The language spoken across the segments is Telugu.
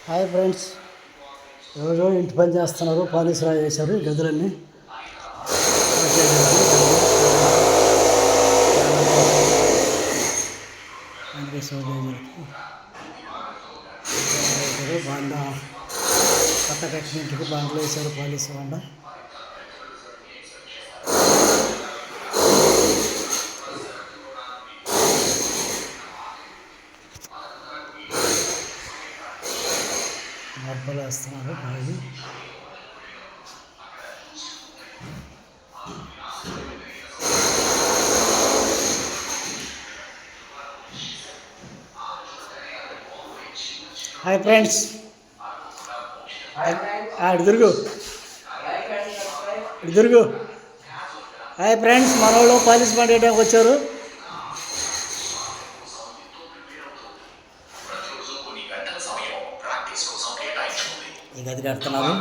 హాయ్ ఫ్రెండ్స్, ఎవరో ఇంటి పని చేస్తున్నారు. పాలిష్ రా చేశారు ఈ గదులన్నీ. బాండ కొత్త కట్టినట్టుకు బాండలో వేశారు పాలిష్ బాండ. మబ్బలు వేస్తున్నారు బాగా. హాయ్ ఫ్రెండ్స్, ఇద్దరుగు హాయ్ ఫ్రెండ్స్, మన వాళ్ళు పాలిష్ బండి వేయడానికి వచ్చారు. ఈ గది కడుతున్నారు.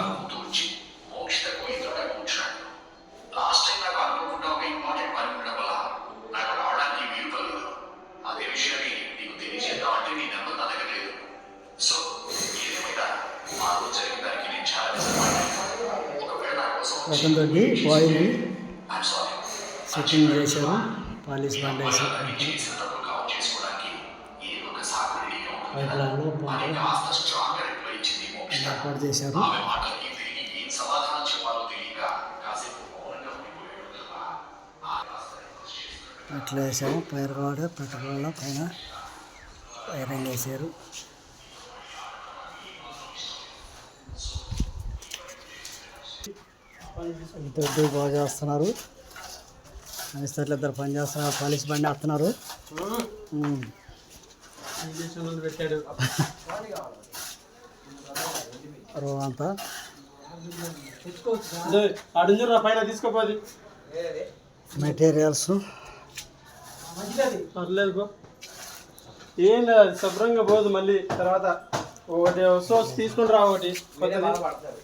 రకంతో బాయిల్ సెట్టింగ్ చేశారు. పాలిష్ బండ వేసారు. ఏర్పాటు చేశారు. అట్లా వేసాము. పైరుగోడ పెట్టగోడ పైన వైరింగ్ వేసారు. ఇద్దరు బాగా చేస్తున్నారు. మినిస్టర్లు ఇద్దరు పని చేస్తున్నారు. పాలిష్ బండి వేస్తున్నారు. అంతా మెటీరియల్స్ పర్లేదు, ఏం లేదు, శుభ్రంగా పోదు. మళ్ళీ తర్వాత ఒకటి సోర్స్ తీసుకుని రా. ఒకటి కొత్తది